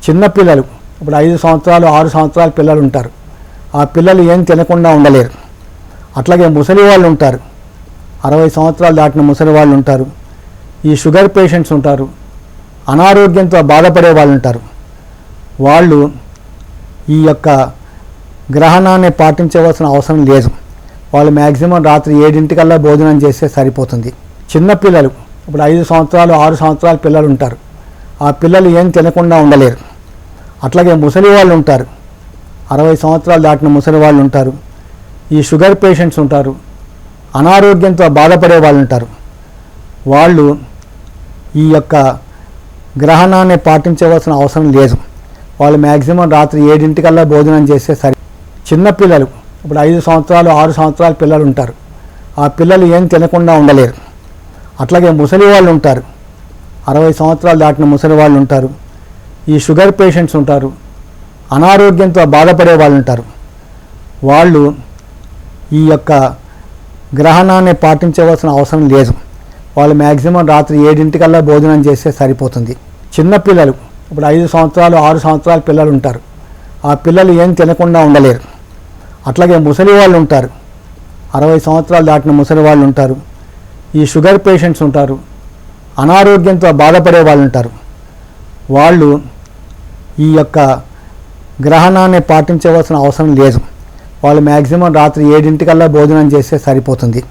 చిన్నపిల్లలు ఇప్పుడు 5 సంవత్సరాలు 6 సంవత్సరాల పిల్లలు ఉంటారు. ఆ పిల్లలు ఏం తినకుండా ఉండలేరు. అట్లాగే ముసలి వాళ్ళు ఉంటారు, 60 సంవత్సరాలు దాటిన ముసలి వాళ్ళు ఉంటారు, ఈ షుగర్ పేషెంట్స్ ఉంటారు, అనారోగ్యంతో బాధపడే వాళ్ళు ఉంటారు. వాళ్ళు ఈ యొక్క గ్రహణాన్ని పాటించవలసిన అవసరం లేదు. వాళ్ళు మ్యాక్సిమం రాత్రి 7 భోజనం చేస్తే సరిపోతుంది. చిన్నపిల్లలు ఇప్పుడు 5 సంవత్సరాలు 6 సంవత్సరాల పిల్లలు ఉంటారు. ఆ పిల్లలు ఏం తినకుండా ఉండలేరు. అట్లాగే ముసలి వాళ్ళు ఉంటారు, 60 సంవత్సరాలు దాటిన ముసలి వాళ్ళు ఉంటారు, ఈ షుగర్ పేషెంట్స్ ఉంటారు, అనారోగ్యంతో బాధపడే వాళ్ళు ఉంటారు. వాళ్ళు ఈ యొక్క గ్రహణాన్ని పాటించవలసిన అవసరం లేదు. వాళ్ళు మ్యాక్సిమం రాత్రి 7 భోజనం చేస్తే సరి. చిన్నపిల్లలు ఇప్పుడు 5 సంవత్సరాలు 6 సంవత్సరాల పిల్లలు ఉంటారు. ఆ పిల్లలు ఏం తినకుండా ఉండలేరు. అట్లాగే ముసలి వాళ్ళు ఉంటారు, 60 సంవత్సరాలు దాటిన ముసలి వాళ్ళు ఉంటారు, ఈ షుగర్ పేషెంట్స్ ఉంటారు, అనారోగ్యంతో బాధపడే వాళ్ళు ఉంటారు. వాళ్ళు ఈ యొక్క గ్రహణాన్ని పాటించవలసిన అవసరం లేదు. వాళ్ళు మ్యాక్సిమం రాత్రి 7 భోజనం చేస్తే సరిపోతుంది. చిన్నపిల్లలు ఇప్పుడు 5 సంవత్సరాలు 6 సంవత్సరాల పిల్లలు ఉంటారు. ఆ పిల్లలు ఏం తినకుండా ఉండలేరు. అట్లాగే ముసలి వాళ్ళు ఉంటారు, 60 సంవత్సరాలు దాటిన ముసలి వాళ్ళు ఉంటారు, ఈ షుగర్ పేషెంట్స్ ఉంటారు, అనారోగ్యంతో బాధపడే వాళ్ళు ఉంటారు. వాళ్ళు ఈ యొక్క గ్రహణాన్ని పాటించవలసిన అవసరం లేదు. వాళ్ళు మ్యాక్సిమం రాత్రి 7 భోజనం చేస్తే సరిపోతుంది.